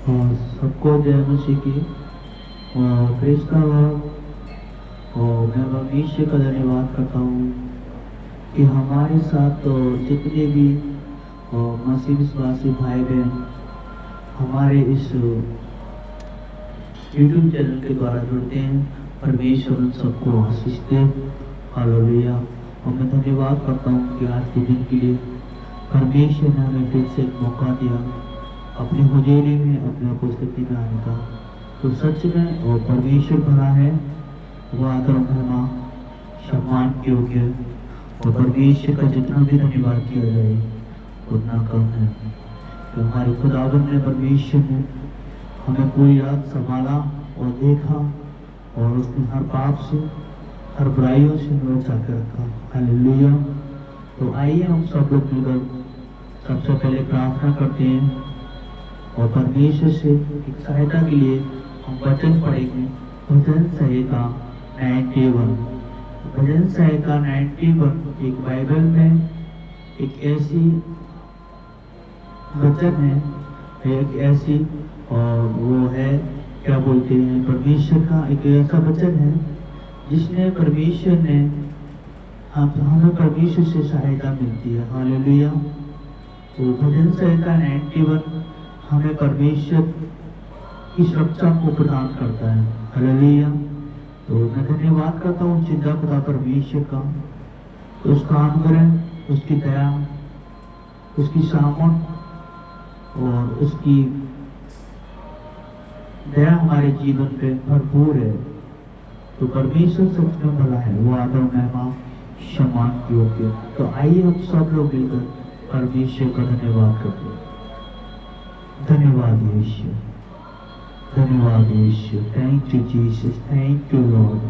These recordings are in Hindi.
सबको जय मसीह की। प्रेस का मैं परमेश्वर का धन्यवाद करता हूँ कि हमारे साथ जितने भी मसीह विश्वासी भाई बहन हमारे इस यूट्यूब चैनल के द्वारा जुड़ते हैं, परमेश्वर उन सबको आशीष दे। हालेलुया। और मैं धन्यवाद करता हूँ कि आज के दिन के लिए परमेश्वर ने हमें फिर से एक मौका दिया अपनी हुजूरी में, अपने उपस्थिति में आने का। तो सच में और परमेश्वर भरा है, वो आदर महिमा सम्मान के योग्य, और परमेश्वर का जितना भी धन्यवाद किया जाए उतना कम है। तो हमारे खुदावन ने, परमेश्वर ने हमें पूरी रात संभाला और देखा, और उसने हर पाप से, हर बुराइयों से हमें बचा के रखा। हालेलुया। तो आइए हम सब लोग मिलकर सबसे पहले प्रार्थना करते हैं और परमेश्वर से एक सहायता के लिए हम वचन पढ़ेंगे। भजन संहिता 91। भजन संहिता 91 एक बाइबल में एक ऐसी वचन है, एक ऐसी, और वो है क्या बोलते हैं, परमेश्वर का एक ऐसा वचन है जिसने परमेश्वर ने हमें परमेश्वर से सहायता मिलती है। हालेलुया। तो भजन संहिता 91 हमें परमेश्वर की सुरक्षा को प्रदान करता है। हालेलुया। तो मैं धन्यवाद करता हूँ चिंता खुदा परमेश्वर का, उसका अनुग्रह, उसकी दया, उसकी सामर्थ और उसकी दया हमारे जीवन पे भरपूर है। तो परमेश्वर सच में भला है, वो आदर महिमा सम्मान के योग्य। तो आइए हम सब लोग मिलकर परमेश्वर का धन्यवाद करते हैं। धन्यवाद यीशु, धन्यवाद Yeshu. Thank you Jesus, thank you Lord.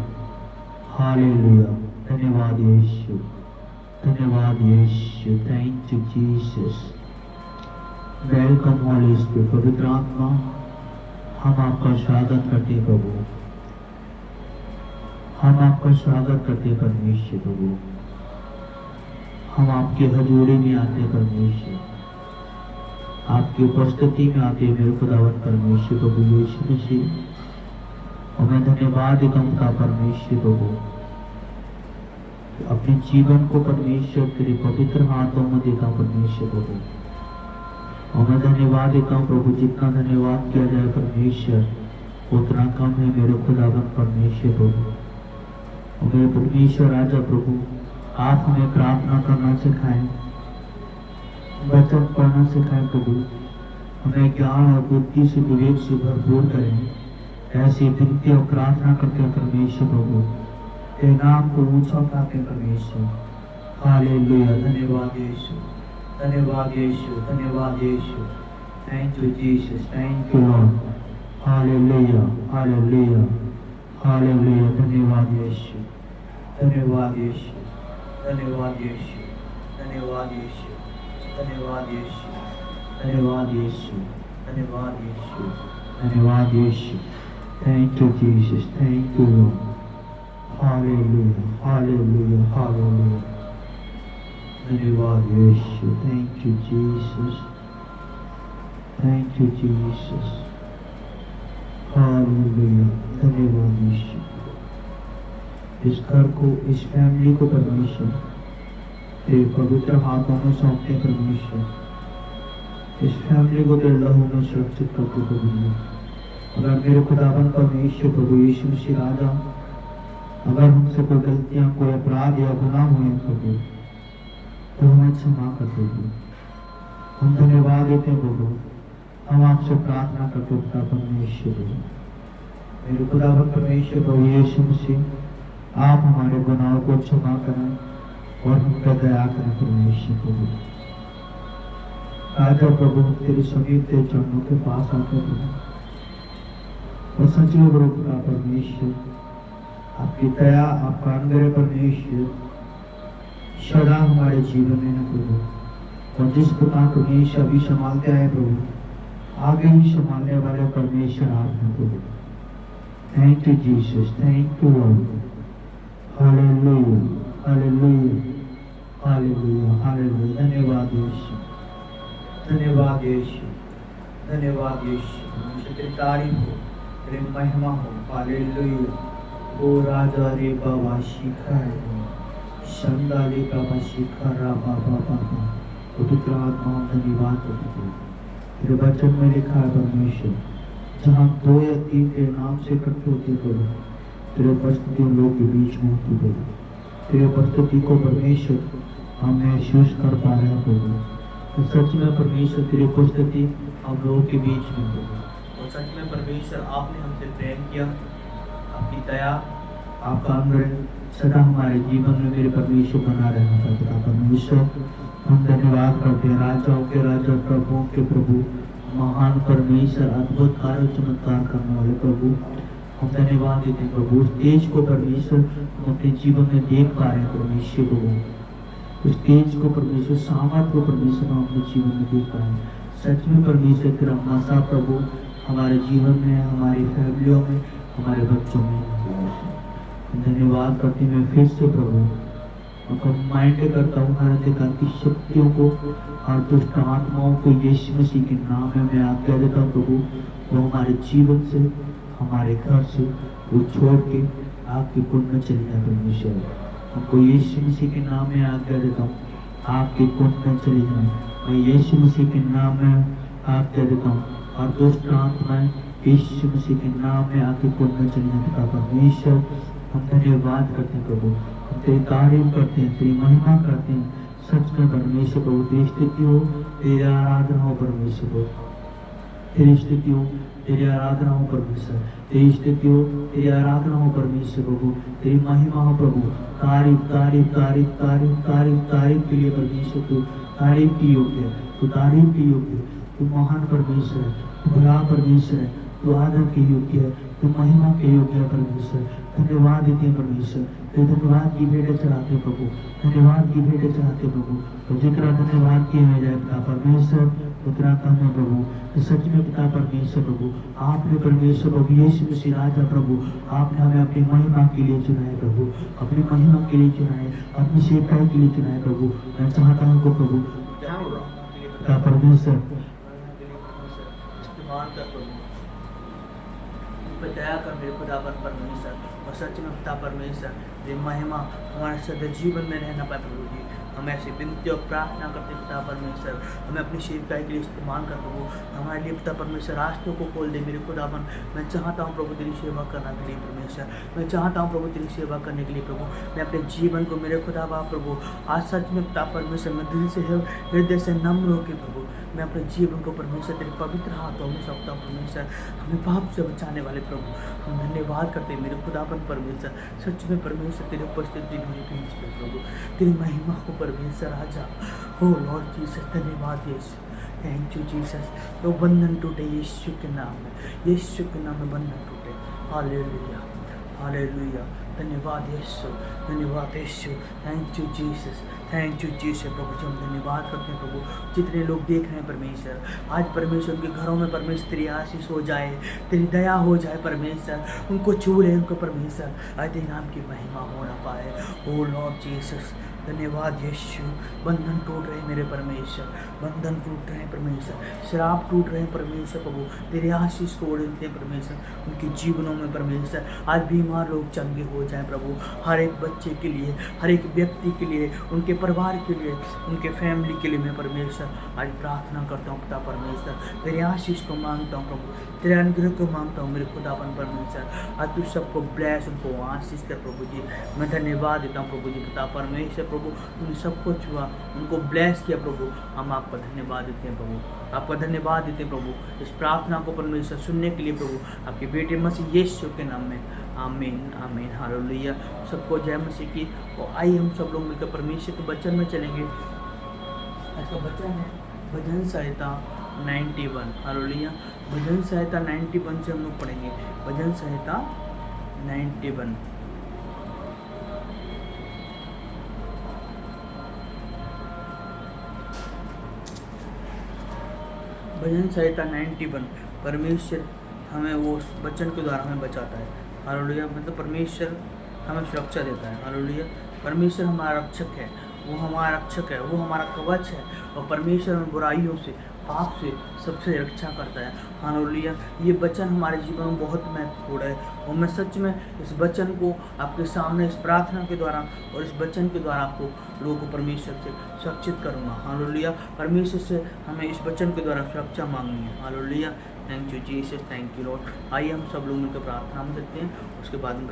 Hallelujah. धन्यवाद यीशु, धन्यवाद Yeshu. Thank you Jesus. Welcome Holy Spirit. पवित्र आत्मा, हम आपका स्वागत करते प्रभु, हम आपका स्वागत करते परमेश्वर प्रभु। हम आपके हजूरी में आते परमेश्वर, आपकी उपस्थिति में आते मेरे खुदावन परमेश्वर प्रभु यीशु मसीह। और मैं धन्यवाद देता हूँ परमेश्वर प्रभु, अपने जीवन को परमेश्वर तेरे पवित्र हाथों में देता हूँ परमेश्वर प्रभु। और मैं धन्यवाद देता हूँ प्रभु, जितना धन्यवाद किया जाए परमेश्वर उतना कम है मेरे खुदावन परमेश्वर प्रभु। और मेरे परमेश्वर राजा प्रभु, आप हमें प्रार्थना करना सिखाएं, वचन पढ़ना सिखाएं प्रभु, हमें ज्ञान और बुद्धि से, विवेक से भरपूर करें। ऐसी विनती और प्रार्थना करते परमेश्वर प्रभु, तेरे नाम को ऊंचा उठाते परमेश्वर। हालेलुया। धन्यवाद यीशु, धन्यवाद यीशु, धन्यवाद Yeshu. Thank you Jesus, thank you Lord. Hallelujah, hallelujah, hallelujah. धन्यवाद यीशु, धन्यवाद यीशु, धन्यवाद यीशु, धन्यवाद यीशु, धन्यवाद यीशु, धन्यवाद यीशु, धन्यवाद यीशु, धन्यवाद Yeshu. Thank you Jesus, thank you Lord. Hallelujah, hallelujah, hallelujah. धन्यवाद Yeshu. Thank you Jesus, thank you Jesus. Hallelujah. धन्यवाद यीशु। इस घर को, इस फैमिली को परमेश्वर तेरे पवित्र हाथों में सौंपते परमेश्वर। इस फैमिली को तेरे लहू में सुरक्षित करते परमेश्वर। अगर मेरे खुदावन परमेश्वर प्रभु यीशु मसीह राजा, अगर हमसे कोई गलतियां, कोई अपराध या गुनाह हुए प्रभु, तो हमें क्षमा कर दीजिए। हम धन्यवाद देते हैं प्रभु, हम आपसे प्रार्थना करते खुदा परमेश्वर प्रभु। मेरे खुदावन परमेश्वर प्रभु यीशु मसीह, आप हमारे गुनाहों को क्षमा करें और हम पर दया करें परमेश्वर प्रभु। राजा प्रभु, तेरे समीप तेरे चरणों के पास आते प्रभु, और सचिव प्रभु खुदा परमेश्वर, आपकी दया, आपका अनुग्रह परमेश्वर सदा हमारे जीवन में न प्रभु। और जिस प्रकार परमेश्वर अभी संभालते आए प्रभु, आगे भी संभालने वाले परमेश्वर आप हैं प्रभु। Thank you Jesus, thank you Lord. Hallelujah, hallelujah, hallelujah, hallelujah. धन्यवाद यीशु, धन्यवाद यीशु, धन्यवाद यीशु, परमेश्वर तेरी तारीफ हो, तेरी महिमा हो। हालेलुया। ओ राजा रे बाबा शिखर शंदाले बाबा शिखर बाबा बाबा। पवित्र आत्मा धन्यवाद करते हैं। तेरे वचन में लिखा है परमेश्वर, जहाँ 2 या 3 के नाम से इकट्ठे होते प्रभु, तेरे उपस्थिति उन लोगों के बीच में होती प्रभु। तेरे उपस्थिति को परमेश्वर हम महसूस कर पा रहे हैं प्रभु। तो सच में परमेश्वर तेरी उपस्थिति हम लोगों के बीच में प्रभु। और सच में परमेश्वर आपने हमसे प्रेम किया, आपकी दया, आपका अनुग्रह सदा हमारे जीवन में मेरे परमेश्वर बना रहना था पिता परमेश्वर। हम धन्यवाद करते हैं, राजाओं के राजा, प्रभुओं के प्रभु, महान परमेश्वर, अद्भुत कार्य चमत्कार करने वाले प्रभु। हम धन्यवाद देते हैं प्रभु, उस तेज को परमेश्वर हम अपने जीवन में देख पा रहे हैं परमेश्वर प्रभु। उस तेज को परमेश्वर, सामर्थ को परमेश्वर हम अपने जीवन में देख पाए। सच में परमेश्वर तेरा मसा प्रभु हमारे जीवन में, हमारी फैमिलियों में, हमारे बच्चों में। धन्यवाद करते मैं फिर से प्रभु कमांड करता हूँ हर अधिकार की शक्तियों को और दुष्ट आत्माओं को यीशु मसीह के नाम में मैं आज्ञा देता हूँ प्रभु। वो हमारे जीवन से, हमारे घर से वो छोड़ के आपके कुंड में चले जाए परमेश्वर। हमको यीशु मसीह के नाम में आज्ञा देता हूँ, आपके कुंड में चले जाए। मैं यीशु मसीह के नाम में आज्ञा देता हूँ और दुष्ट आत्माएं यीशु मसीह के नाम में आपके कुंड में चले जाए परमेश्वर। हम धन्यवाद करते हैं प्रभु, हम तेरी तारीफ करते हैं, तेरी महिमा करते हैं। सच में परमेश्वर प्रभु तेरी स्तुति हो, तेरी आराधना हो परमेश्वर प्रभु, तेरी स्तुति हो, तेरी आराधना हो परमेश्वर, तेरी स्तुति हो, तेरी आराधना हो परमेश्वर प्रभु, तेरी महिमा हो प्रभु। तारीफ तारीफ तारीफ तारीफ तारीफ तारीफ के लिए परमेश्वर तू तारीफ की योग्य है, तू तारीफ की योग्य है, तू महान परमेश्वर है, तू बड़ा परमेश्वर है, तू आदर के योग्य है, तू महिमा के योग्य है परमेश्वर। धन्यवाद देते हैं परमेश्वर, तेरे धन्यवाद की भेंटें चढ़ाते प्रभु, धन्यवाद की भेंटें चढ़ाते प्रभु। तो जितना धन्यवाद किया जाए पिता परमेश्वर उतना कम है प्रभु। तो सच में पिता परमेश्वर प्रभु, आपने परमेश्वर प्रभु यीशु मसीह राजा प्रभु, आपने हमें अपनी महिमा के लिए चुना है प्रभु, अपनी महिमा के लिए चुना है, अपनी सेवकाई के लिए चुना है प्रभु। मैं चाहता हूँ को प्रभु पिता परमेश्वर इस्तेमाल कर प्रभु, दया कर मेरे खुदावन परमेश्वर। और सच में पिता परमेश्वर ये महिमा हमारे सदा जीवन में रहना पाए प्रभु जी। हम ऐसी विनती और प्रार्थना करते पिता परमेश्वर, हमें अपनी सेवकाई के लिए इस्तेमाल कर प्रभु। हमारे लिए पिता परमेश्वर रास्तों को खोल दे मेरे खुदावन। मैं चाहता हूँ प्रभु तेरी सेवा करने के लिए परमेश्वर, मैं चाहता हूँ प्रभु तेरी सेवा करने के लिए प्रभु। मैं अपने जीवन को मेरे खुदावा प्रभु आज सच में पिता परमेश्वर मैं दिल से हृदय से नम्र होकर प्रभु मैं अपने जीवन को परमेश्वर तेरे पवित्र हाथों में सौंपता हूँ परमेश्वर। हमें पाप से बचाने वाले प्रभु हम धन्यवाद करते हैं मेरे खुदावन परमेश्वर। सच में परमेश्वर तेरी उपस्थिति मेरे बीच में प्रभु, तेरी महिमा को परमेश्वर राजा हो लॉर्ड जीसस। धन्यवाद यीशु, थैंक यू जीसस। तो बंधन टूटे यीशु के नाम में, यीशु के नाम में बंधन टूटे। Hallelujah hallelujah. धन्यवाद यीशु, धन्यवाद Yeshu, thank you Jesus, thank you Jesus प्रभु जी। हम धन्यवाद करते हैं प्रभु, जितने लोग देख रहे हैं परमेश्वर आज परमेश्वर उनके घरों में परमेश्वर तेरी आशीष हो जाए, तेरी दया हो जाए परमेश्वर, उनको छू ले उनको परमेश्वर आज तेरे नाम की महिमा हो ना पाए। ओ लॉर्ड जीसस धन्यवाद यीशु। बंधन टूट रहे मेरे परमेश्वर, बंधन टूट रहे हैं परमेश्वर, शराब टूट रहे हैं परमेश्वर प्रभु, तेरे आशीष को उड़ते हैं परमेश्वर उनके जीवनों में परमेश्वर। आज बीमार लोग चंगे हो जाएं प्रभु, हर एक बच्चे के लिए, हर एक व्यक्ति के लिए, उनके परिवार के लिए, उनके फैमिली के लिए मैं परमेश्वर आज प्रार्थना करता हूँ पिता परमेश्वर। तेरे आशीष को मांगता हूँ प्रभु, तेरे अनुग्रह को मांगता हूँ मेरे खुदावन परमेश्वर। आज तू सबको ब्लेस, उनको आशीष कर प्रभु जी। मैं धन्यवाद देता हूँ प्रभु जी पिता परमेश्वर प्रभु, तूने सबको छुआ, उनको ब्लेस किया प्रभु। हम आपका धन्यवाद देते हैं प्रभु, आपका धन्यवाद देते हैं प्रभु इस प्रार्थना को परमेश्वर सुनने के लिए प्रभु, आपके बेटे मसीह यीशु के नाम में आमीन आमीन हालेलुया। सबको जय मसीह की। और आइए हम सब लोग मिलकर परमेश्वर के वचन में चलेंगे। ऐसा वचन है भजन संहिता 91 हालेलुया। भजन संहिता 91 से हम लोग पढ़ेंगे। भजन संहिता 91 भजन संहिता 91 परमेश्वर हमें वो वचन के द्वारा हमें बचाता है हालेलुया। मतलब परमेश्वर हमें सुरक्षा देता है हालेलुया। परमेश्वर हमारा रक्षक है, वो हमारा रक्षक है, वो हमारा कवच है। और परमेश्वर हमें बुराइयों से, पाप से सबसे रक्षा करता है। हालेलुया। ये वचन हमारे जीवन में बहुत महत्वपूर्ण है और मैं सच में इस वचन को आपके सामने इस प्रार्थना के द्वारा और इस वचन के द्वारा आपको लोगों को परमेश्वर से सुरक्षित करूँगा। हालेलुया। परमेश्वर से हमें इस वचन के द्वारा सुरक्षा मांगनी है। Hallelujah. Thank you Jesus, thank you Lord. आइए हम सब लोग मिलकर प्रार्थना में करते हैं, उसके बाद में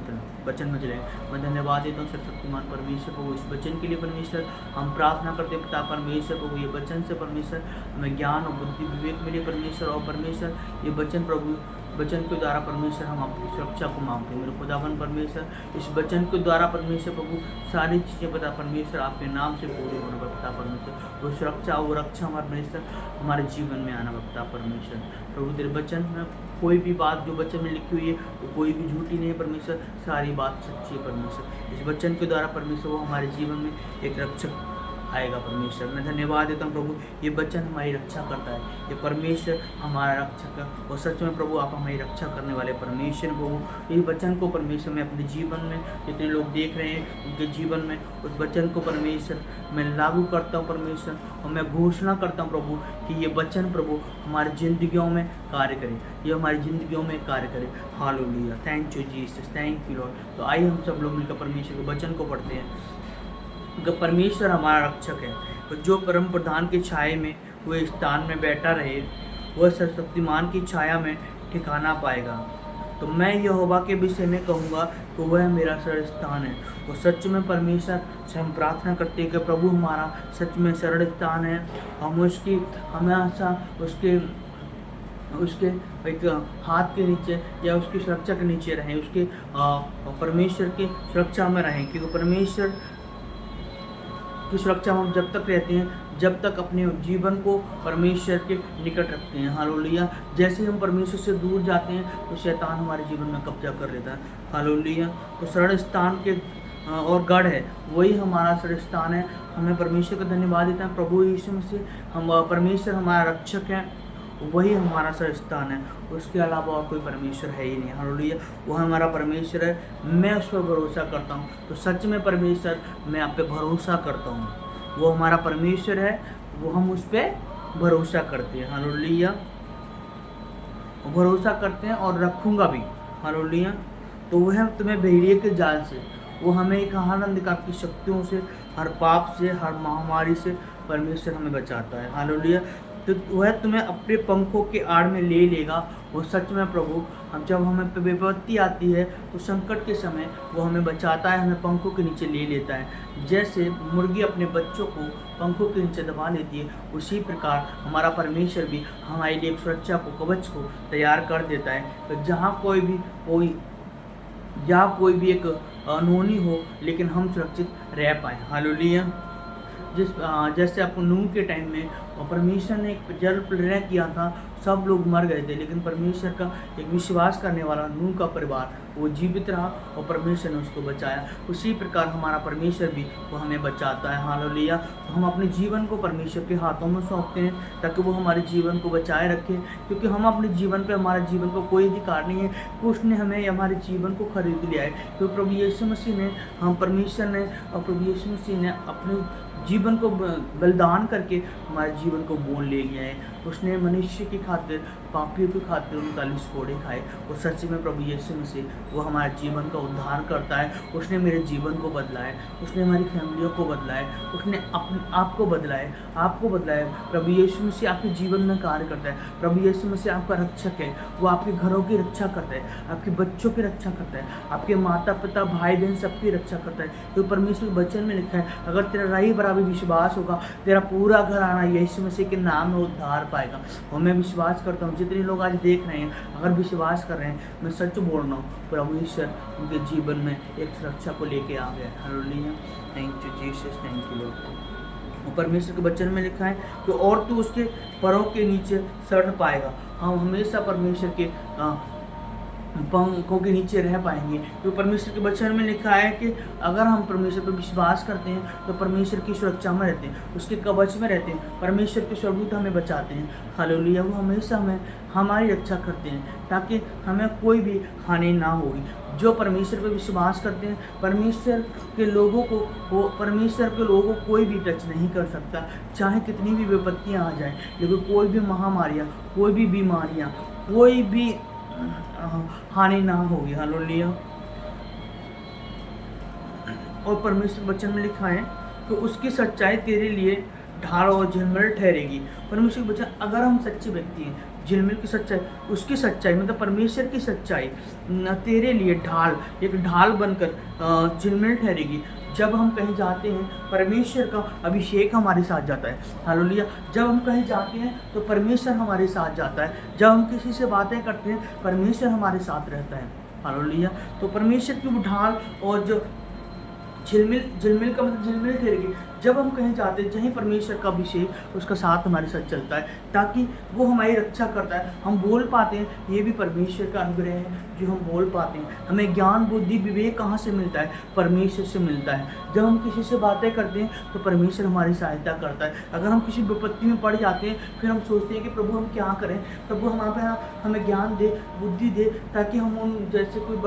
वचन में चलेंगे। मैं धन्यवाद देता हूँ सर्वशक्तिमान परमेश्वर प्रभु इस वचन के लिए। परमेश्वर हम प्रार्थना करते हैं पिता परमेश्वर प्रभु ये वचन से परमेश्वर हमें ज्ञान और बुद्धि विवेक मिले परमेश्वर। और परमेश्वर ये वचन प्रभु वचन के द्वारा परमेश्वर हम आपकी सुरक्षा को मांगते हैं मेरे खुदावन परमेश्वर। इस वचन के द्वारा परमेश्वर प्रभु सारी चीज़ें पता परमेश्वर आपके नाम से पूरी होने पर पिता परमेश्वर। वो सुरक्षा वो रक्षा हमारे परमेश्वर हमारे जीवन में आना पिता परमेश्वर। प्रभु तेरे वचन में कोई भी बात जो वचन में लिखी हुई है वो कोई भी झूठी नहीं है परमेश्वर, सारी बात सच्ची है परमेश्वर। इस वचन के द्वारा परमेश्वर वो हमारे जीवन में एक रक्षक आएगा परमेश्वर। मैं धन्यवाद देता हूँ प्रभु ये वचन हमारी रक्षा करता है, ये परमेश्वर हमारा रक्षक है और सच में प्रभु आप हमारी रक्षा करने वाले परमेश्वर प्रभु। इस वचन को परमेश्वर मैं अपने जीवन में जितने लोग देख रहे हैं उनके जीवन में उस वचन को परमेश्वर मैं लागू करता हूँ परमेश्वर। और मैं घोषणा करता हूँ प्रभु कि ये वचन प्रभु हमारी ज़िंदगियों में कार्य करे, ये हमारी ज़िंदगियों में कार्य करे। Hallelujah. Thank you Jesus, thank you Lord. तो आइए हम सब लोग मिलकर परमेश्वर के वचन को पढ़ते हैं। परमेश्वर हमारा रक्षक है और जो परम प्रधान की छाया में हुए स्थान में बैठा रहे वह सर्वशक्तिमान की छाया में ठिकाना पाएगा। तो मैं यहोवा के विषय में कहूँगा तो वह मेरा शरण स्थान है। वो सच में परमेश्वर से हम प्रार्थना करते हैं कि प्रभु हमारा सच में शरण स्थान है। हम उसकी हमेशा उसके एक हाथ के नीचे या उसकी सुरक्षा के नीचे रहें, उसके परमेश्वर की सुरक्षा में रहें। क्योंकि परमेश्वर की सुरक्षा हम जब तक रहते हैं जब तक अपने जीवन को परमेश्वर के निकट रखते हैं। हालेलुया। जैसे हम परमेश्वर से दूर जाते हैं तो शैतान हमारे जीवन में कब्जा कर लेता है। हालेलुया। तो शरण स्थान के और गढ़ है वही हमारा शरण स्थान है। हमें परमेश्वर का धन्यवाद देता है प्रभु यीशु मसीह हम परमेश्वर हमारा रक्षक है, वही हमारा शरण स्थान है। उसके अलावा और कोई परमेश्वर है ही नहीं। हालेलुया। वो हमारा परमेश्वर है, मैं उस पर भरोसा करता हूँ। तो सच में परमेश्वर मैं आप पे भरोसा करता हूँ, वो हमारा परमेश्वर है, वो हम उस पर भरोसा करते हैं। हालेलुया। भरोसा करते हैं और रखूँगा भी। हालेलुया। तो वह तुम्हें भेड़िए के जाल से, वो हमें एक आनंद की शक्तियों से, हर पाप से, हर महामारी से परमेश्वर हमें बचाता है। हालेलुया। तो वह तुम्हें अपने पंखों के आड़ में ले लेगा। वो सच में प्रभु हम जब हमें विपत्ति आती है तो संकट के समय वो हमें बचाता है, हमें पंखों के नीचे ले लेता है। जैसे मुर्गी अपने बच्चों को पंखों के नीचे दबा लेती है उसी प्रकार हमारा परमेश्वर भी हमारे लिए एक सुरक्षा को कवच को तैयार कर देता है। तो जहाँ कोई भी एक अनहोनी हो लेकिन हम सुरक्षित रह पाए। हालेलुया। जैसे आपको नूह के टाइम में परमेश्वर ने एक जल प्रलय किया था, सब लोग मर गए थे लेकिन परमेश्वर का एक विश्वास करने वाला नूह का परिवार वो जीवित रहा और परमेश्वर ने उसको बचाया। उसी प्रकार हमारा परमेश्वर भी वो हमें बचाता है। हालेलुया। तो हम अपने जीवन को परमेश्वर के हाथों में सौंपते हैं ताकि वो हमारे जीवन को बचाए रखें, क्योंकि हम अपने जीवन पे हमारे जीवन को कोई अधिकार नहीं है कि उसने हमें हमारे जीवन को खरीद लिया है। तो प्रभु यीशु मसीह ने परमेश्वर ने और प्रभु यीशु मसीह ने अपने जीवन को बलिदान करके हमारे जीवन को मोल ले लिया है। उसने मनुष्य की खातिर पापियों की खातिर 39 कोड़े खाए और सच में प्रभु यीशु मसीह वो हमारे जीवन का उद्धार करता है। उसने मेरे जीवन को बदला है, उसने हमारी फैमिलियों को बदला है, उसने अपने आप को बदला है, आपको बदला है। प्रभु यीशु मसीह आपके जीवन में कार्य करता है। प्रभु यीशु मसीह आपका रक्षक है, वो आपके घरों की रक्षा करता है, आपके बच्चों की रक्षा करता है, आपके माता पिता भाई बहन सबकी रक्षा करता है। तो परमेश्वर के वचन में लिखा है अगर तेरा राही बराबर विश्वास होगा तेरा पूरा घर आना यीशु मसीह के नाम में उद्धार पाएगा। और मैं विश्वास करता हूँ जितने लोग आज देख रहे हैं अगर विश्वास कर रहे हैं, मैं सच बोल रहा हूँ प्रभु ईश्वर उनके जीवन में एक सुरक्षा को लेके आ गया। Hallelujah. Thank you Jesus, thank you Lord. और परमेश्वर के वचन में लिखा है कि और तू उसके पैरों के नीचे शरण पाएगा। हम हमेशा परमेश्वर के पंखों के नीचे रह पाएंगे। तो परमेश्वर के वचन में लिखा है कि अगर हम परमेश्वर पर विश्वास करते हैं तो परमेश्वर की सुरक्षा में रहते हैं, उसके कवच में रहते हैं, परमेश्वर के स्वरूप हमें बचाते हैं। हालेलुया। वो हमेशा हमारी रक्षा करते हैं ताकि हमें कोई भी हानि ना होगी। जो परमेश्वर पर विश्वास करते हैं, परमेश्वर के लोगों को कोई भी टच नहीं कर सकता, चाहे कितनी भी विपत्तियाँ आ जाएं। लेकिन कोई भी महामारियाँ, कोई भी बीमारियाँ, कोई भी हानि ना होगी। हालेलुया। और परमेश्वर वचन में लिखा है कि उसकी सच्चाई तेरे लिए ढाल और झिलमिल ठहरेगी। परमेश्वर वचन, अगर हम सच्चे व्यक्ति हैं, झिलमिल की सच्चाई, उसकी सच्चाई मतलब परमेश्वर की सच्चाई तेरे लिए एक ढाल बनकर झिलमिल ठहरेगी। जब हम कहीं जाते हैं, परमेश्वर का अभिषेक हमारे साथ जाता है। हालेलुया। जब हम कहीं जाते हैं तो परमेश्वर हमारे साथ जाता है। जब हम किसी से बातें करते हैं, परमेश्वर हमारे साथ रहता है। हालेलुया। तो परमेश्वर की वो ढाल और जो झिलमिल का मतलब झिलमिल ठहरेगी। जब हम कहीं जाते हैं, जहीं परमेश्वर का अभिषेक, उसका साथ हमारे साथ चलता है, ताकि वो हमारी रक्षा करता है। हम बोल पाते हैं, ये भी परमेश्वर का अनुग्रह है जो हम बोल पाते हैं। हमें ज्ञान, बुद्धि, विवेक कहाँ से मिलता है? परमेश्वर से मिलता है। जब हम किसी से बातें करते हैं तो परमेश्वर हमारी सहायता करता है। अगर हम किसी विपत्ति में पड़ जाते हैं, फिर हम सोचते हैं कि प्रभु हम क्या करें? प्रभु हमें ज्ञान दे, बुद्धि दे, ताकि हम उन जैसे कोई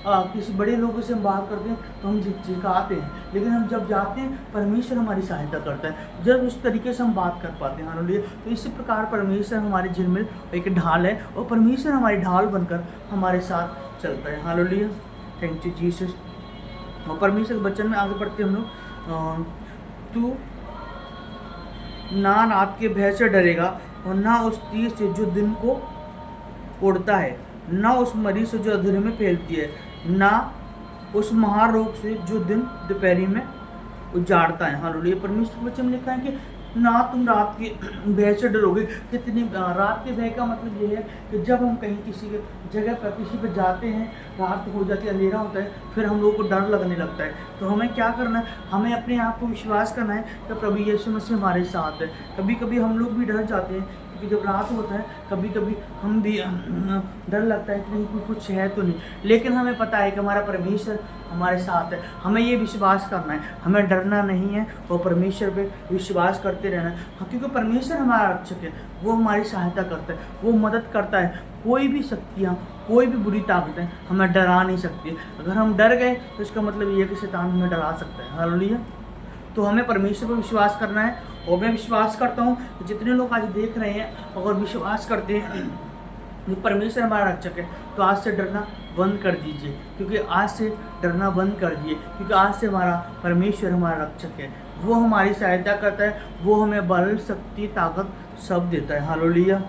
किसी बड़े लोगों से हम बात करते हैं तो हम झिझकाते हैं। लेकिन हम जब जाते हैं, परमेश्वर हमारी सहायता करता है, जब उस तरीके से हम बात कर पाते हैं। हालेलुया। तो इसी प्रकार परमेश्वर हमारी झिलमिल एक ढाल है और परमेश्वर हमारी ढाल बनकर हमारे साथ चलता है। हालेलुया। Thank you Jesus. और परमेश्वर के वचन में आगे बढ़ते हम लोग, तू ना रात के भय से डरेगा और ना उस तीर से जो दिन को उड़ता है, ना उस मरी से जो अंधेरे में फैलती है, ना उस महारोग से जो दिन दोपहरी में उजाड़ता है। हालेलुया। परमेश्वर के वचन में लिखा है कि ना तुम रात के भय से डरोगे। कितनी रात के भय का मतलब ये है कि जब हम कहीं किसी जगह पर किसी पर जाते हैं, रात हो जाती है, अंधेरा होता है, फिर हम लोगों को डर लगने लगता है। तो हमें क्या करना है? हमें अपने आप को विश्वास करना है कि प्रभु यीशु मसीह हमारे साथ है। कभी कभी हम लोग भी डर जाते हैं, क्योंकि जब रात होता है कभी कभी हम भी डर लगता है कि नहीं कुछ है तो नहीं। लेकिन हमें पता है कि हमारा परमेश्वर हमारे साथ है। हमें ये विश्वास करना है, हमें डरना नहीं है और परमेश्वर पे विश्वास करते रहना है। क्योंकि परमेश्वर हमारा रक्षक है, वो हमारी सहायता करता है, वो मदद करता है। कोई भी शक्तियाँ, कोई भी बुरी ताकतें हमें डरा नहीं सकती। अगर हम डर गए तो इसका मतलब ये है कि शैतान हमें डरा सकता है। हालेलुया। तो हमें परमेश्वर पर विश्वास करना है। और मैं विश्वास करता हूँ कि जितने लोग आज देख रहे हैं अगर विश्वास करते हैं कि परमेश्वर हमारा रक्षक है, तो आज से डरना बंद कर दीजिए। क्योंकि आज से डरना बंद कर दिए, क्योंकि आज से हमारा परमेश्वर हमारा रक्षक है। वो हमारी सहायता करता है, वो हमें बल, शक्ति, ताकत सब देता है। हालेलुया।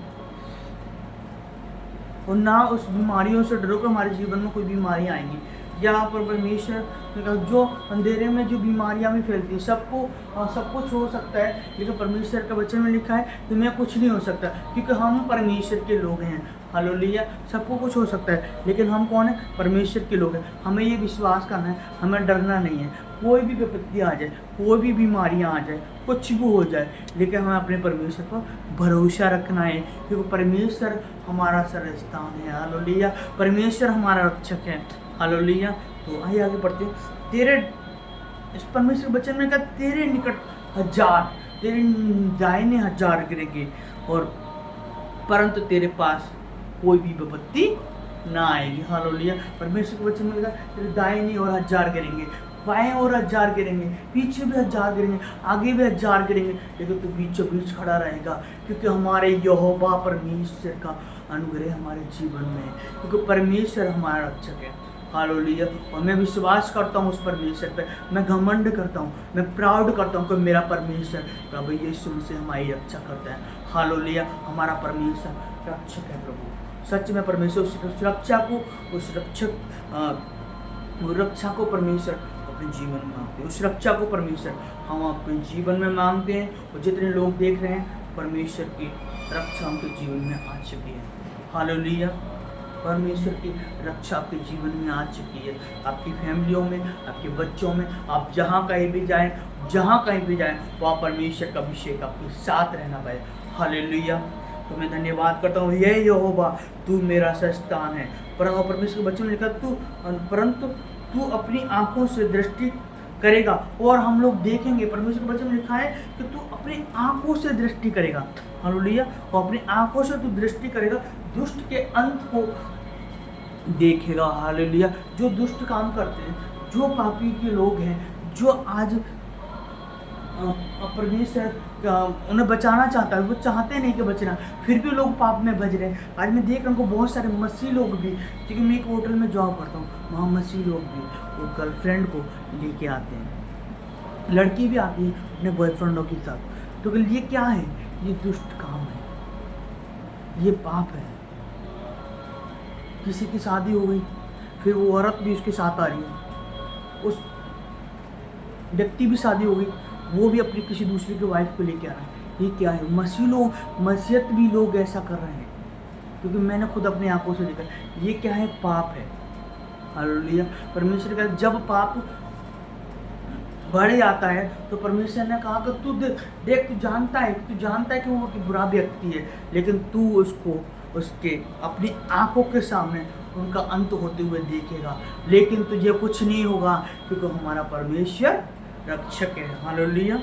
और ना उस बीमारियों से डरो कि हमारे जीवन में कोई बीमारी आएंगी। यहाँ पर परमेश्वर जो अंधेरे में जो बीमारियाँ भी फैलती हैं, सब कुछ हो सकता है, लेकिन परमेश्वर का वचन में लिखा है तुम्हें कुछ नहीं हो सकता, क्योंकि हम परमेश्वर के लोग हैं। हालेलुया। सबको कुछ हो सकता है, लेकिन हम कौन है? परमेश्वर के लोग हैं। हमें ये विश्वास करना है, हमें डरना नहीं है। कोई भी विपत्ति आ जाए, कोई भी बीमारियाँ आ जाए, कुछ भी हो जाए, लेकिन हमें अपने परमेश्वर पर भरोसा रखना है, क्योंकि परमेश्वर हमारा सरस्थान है। हालेलुया। परमेश्वर हमारा रक्षक है। हालेलुया। तो आइए आगे बढ़ते। तेरे इस परमेश्वर के वचन में कहा, तेरे निकट 1000, तेरे दाहिने 1000 गिरेंगे और परंतु तेरे पास कोई भी विपत्ति ना आएगी। हालेलुया। परमेश्वर के वचन में लिखा, तेरे दाहिने और 1000 गिरेंगे, बाएं और 1000 गिरेंगे, पीछे भी 1000 गिरेंगे, आगे भी 1000 गिरेंगे, लेकिन तू बीचों बीच खड़ा रहेगा, क्योंकि हमारे यहोवा परमेश्वर का अनुग्रह हमारे जीवन में है, क्योंकि परमेश्वर हमारा रक्षक है। हालेलुया। और मैं विश्वास करता हूँ उस परमेश्वर पे, मैं घमंड करता हूँ, मैं प्राउड करता हूँ कि मेरा परमेश्वर प्रभु यीशु मसीह हमारी रक्षा करता है। हालेलुया। हमारा परमेश्वर रक्षक है। प्रभु सच में परमेश्वर उस रक्षा को परमेश्वर अपने जीवन में मांगते हैं। उस रक्षा को परमेश्वर हम अपने जीवन में मांगते हैं। और जितने लोग देख रहे हैं, परमेश्वर की रक्षा उनके जीवन में आ चुकी है। हालेलुया। परमेश्वर की रक्षा आपके जीवन में आ चुकी है, आपकी फैमिलियों में, आपके बच्चों में। आप जहाँ कहीं भी जाएं, वहाँ परमेश्वर का अभिषेक आपके साथ रहना पाए। हालेलुया। तो मैं धन्यवाद करता हूँ, हे यहोवा तू मेरा स्थान है। परमेश्वर के वचन में लिखा परंतु तू अपनी आंखों से दृष्टि करेगा। और हम लोग देखेंगे, परमेश्वर के वचन में लिखा है कि तू अपनी आंखों से दृष्टि करेगा, हालेलुया। और अपनी आंखों से तू दृष्टि करेगा, दुष्ट के अंत को देखेगा, हालेलुया। जो दुष्ट काम करते हैं, जो पापी के लोग हैं, जो आज परमेश्वर उन्हें बचाना चाहता है, वो चाहते नहीं कि बचना, फिर भी लोग पाप में बज रहे हैं। आज मैं देख रहा हूँ बहुत सारे मसीह लोग भी, क्योंकि मैं एक होटल में जॉब करता हूँ, वहाँ मसीह लोग भी वो गर्लफ्रेंड को लेके आते हैं, लड़की भी आती है अपने बॉयफ्रेंडों के साथ। तो ये क्या है? ये दुष्ट काम है, ये पाप है। किसी की शादी हो गई, फिर वो औरत भी उसके साथ आ रही है, उस व्यक्ति भी शादी हो गई, वो भी अपनी किसी दूसरे की वाइफ को लेके आ रहा है। ये क्या है? मसीहत भी लोग ऐसा कर रहे हैं, क्योंकि मैंने खुद अपनी आंखों से देखा। ये क्या है? पाप है, हालेलुया। परमेश्वर का जब पाप बढ़ जाता है तो परमेश्वर ने कहा कि तू देख, तू जानता है कि वो एक बुरा व्यक्ति है, लेकिन तू उसके अपनी आंखों के सामने उनका अंत होते हुए देखेगा, लेकिन तुझे कुछ नहीं होगा, क्योंकि हमारा परमेश्वर रक्षक है, हालेलुया।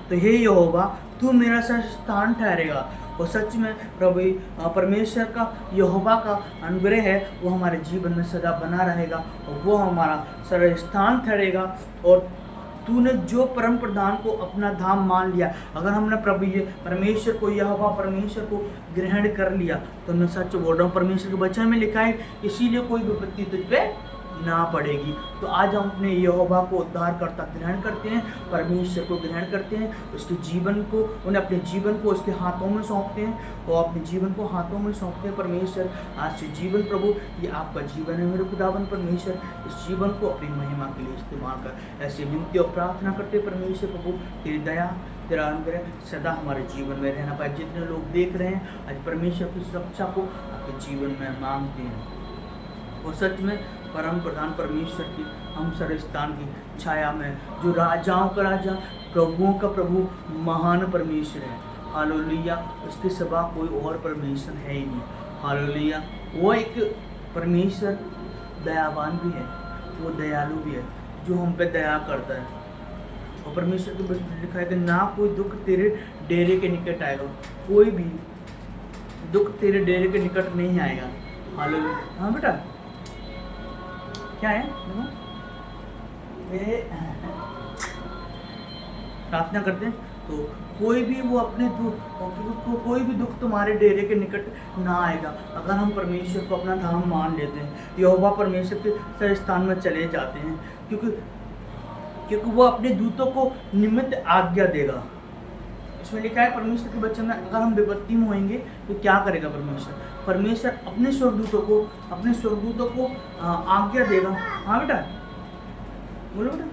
तो हे यहोवा तू मेरा स्थान ठहरेगा। और सच में प्रभु परमेश्वर का, यहोवा का अनुग्रह है, वो हमारे जीवन में सदा बना रहेगा, और वो हमारा स्थान ठहरेगा। और तूने जो परम प्रधान को अपना धाम मान लिया, अगर हमने परमेश्वर को, यहोवा परमेश्वर को ग्रहण कर लिया, तो मैं सच बोल रहा हूँ, परमेश्वर के वचन में लिखा है, इसीलिए कोई विपत्ति तुझ पे ना पड़ेगी। तो आज हम अपने यहोवा को उद्धारकर्ता ग्रहण करते हैं, परमेश्वर को ग्रहण करते हैं, उसके जीवन को, उन्हें अपने जीवन को उसके हाथों में सौंपते हैं, और अपने जीवन को हाथों में सौंपते हैं। परमेश्वर आज से जीवन, प्रभु ये आपका जीवन है मेरे खुदावन परमेश्वर, इस जीवन को अपनी महिमा के लिए इस्तेमाल कर। ऐसे विनती और प्रार्थना करते परमेश्वर प्रभु, तेरी दया, तेरा अनुग्रह सदा हमारे जीवन में रहना पाए। जितने लोग देख रहे हैं आज परमेश्वर की सुरक्षा को आपके जीवन में मांगते हैं। और सच में परम प्रधान परमेश्वर की हम सर्वस्थान की छाया में, जो राजाओं का राजा, प्रभुओं का प्रभु, महान परमेश्वर है, हालेलुया। उसके सिवा कोई और परमेश्वर है ही नहीं, हालेलुया। वो एक परमेश्वर दयावान भी है, वो दयालु भी है, जो हम पे दया करता है। और परमेश्वर के वचन में लिखा है कि ना कोई दुख तेरे डेरे के निकट आएगा, कोई भी दुख तेरे डेरे के निकट नहीं आएगा, हालेलुया। हाँ बेटा, क्या है? प्रार्थना करते हैं तो कोई भी वो अपने कोई भी दुख तुम्हारे डेरे के निकट ना आएगा, अगर हम परमेश्वर को अपना धाम मान लेते हैं, यहोवा परमेश्वर के स्थान में चले जाते हैं, क्योंकि वो अपने दूतों को निमित्त आज्ञा देगा। इसमें लिखा है परमेश्वर के वचन में, अगर हम विपत्ति में होंगे तो क्या करेगा परमेश्वर? परमेश्वर अपने स्वर्गदूतों को आज्ञा देगा। हाँ बेटा, बोलो बेटा।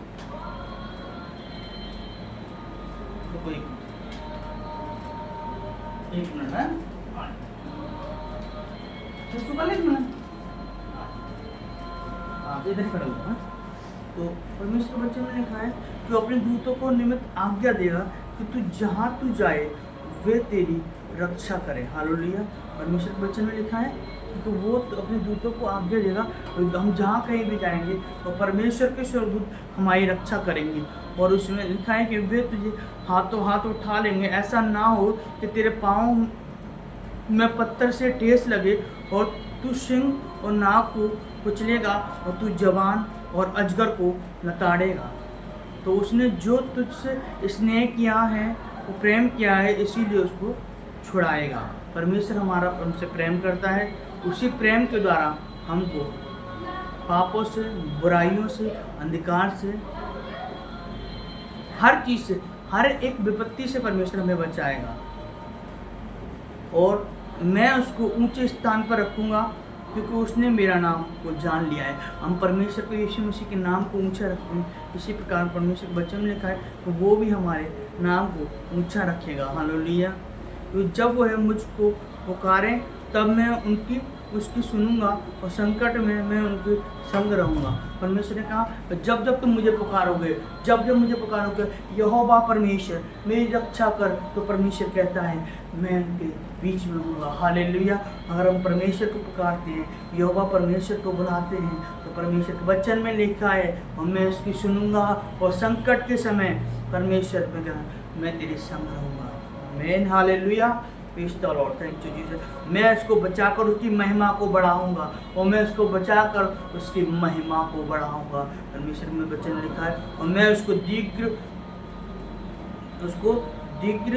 तो एक मिनट है, इधर खड़ा हुआ। तो परमेश्वर के वचन में लिखा है कि अपने दूतों को निमित्त आज्ञा देगा कि तू जहाँ तू जाए वे तेरी रक्षा करे, हालेलुया। परमेश्वर के वचन में लिखा है तो वो अपने दूतों को आज्ञा देगा, तो हम जहाँ कहीं भी जाएंगे तो परमेश्वर के स्वर्गदूत हमारी रक्षा करेंगे। और उसमें लिखा है कि वे तुझे हाथों हाथ उठा लेंगे, ऐसा ना हो कि तेरे पाँव में पत्थर से ठेस लगे, और तू सिंह और नाग को कुचलेगा, और तू जवान और अजगर को लताड़ेगा। तो उसने जो तुझसे स्नेह किया है, वो प्रेम किया है, इसीलिए उसको छुड़ाएगा। परमेश्वर हमारा उनसे प्रेम करता है, उसी प्रेम के द्वारा हमको पापों से, बुराइयों से, अंधकार से, हर चीज़ से, हर एक विपत्ति से परमेश्वर हमें बचाएगा। और मैं उसको ऊंचे स्थान पर रखूँगा, क्योंकि उसने मेरा नाम को जान लिया है। हम परमेश्वर को, यीशु मसीह के नाम को ऊंचा रखते हैं, इसी प्रकार परमेश्वर के वचन में लिखा है तो वो भी हमारे नाम को ऊंचा रखेगा, हालेलुया। तो जब वह मुझको पुकारें तब मैं उनकी उसकी सुनूंगा और संकट में मैं उनके संग रहूंगा। परमेश्वर ने कहा जब जब तुम मुझे पुकारोगे, जब जब मुझे पुकारोगे यहोवा परमेश्वर मेरी रक्षा कर, तो परमेश्वर कहता है मैं उनके बीच में हूँगा। हालेलुया। अगर हम परमेश्वर को पुकारते हैं, यहोवा परमेश्वर को बुलाते हैं, तो परमेश्वर के वचन में लिखा है और मैं उसकी सुनूंगा और संकट के समय परमेश्वर में कहना मैं तेरे संग रहूँगा। आमीन। Hallelujah. Praise the Lord. Thank you Jesus. मैं उसको बचाकर उसकी महिमा को बढ़ाऊंगा और मैं उसको बचाकर उसकी महिमा को बढ़ाऊंगा। परमेश्वर में वचन लिखा है और मैं उसको दीर्घ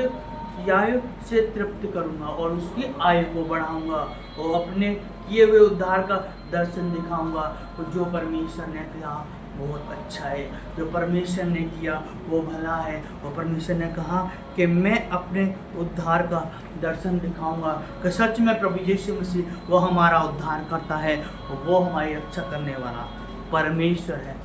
आयु से तृप्त करूंगा और उसकी आयु को बढ़ाऊंगा और अपने किए हुए उद्धार का दर्शन दिखाऊंगा। और जो परमेश्वर ने किया बहुत अच्छा है, जो परमेश्वर ने किया वो भला है। और परमेश्वर ने कहा कि मैं अपने उद्धार का दर्शन दिखाऊंगा कि सच में प्रभु यीशु मसीह वो हमारा उद्धार करता है और वो हमारी रक्षा करने वाला परमेश्वर है।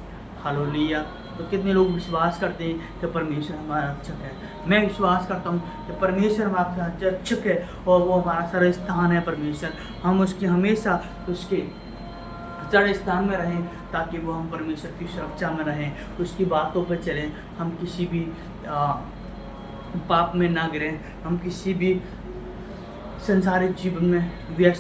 हालेलुया। तो कितने लोग विश्वास करते हैं कि परमेश्वर हमारा रक्षक है? मैं विश्वास करता हूँ कि परमेश्वर हमारा रक्षक है और वो हमारा सर्व स्थान है। परमेश्वर हम उसकी हमेशा उसके सर्व स्थान में रहें ताकि वो हम परमेश्वर की सुरक्षा में रहें, उसकी बातों पर चलें, हम किसी भी पाप में ना गिरें, हम किसी भी संसारिक जीवन में व्यस्त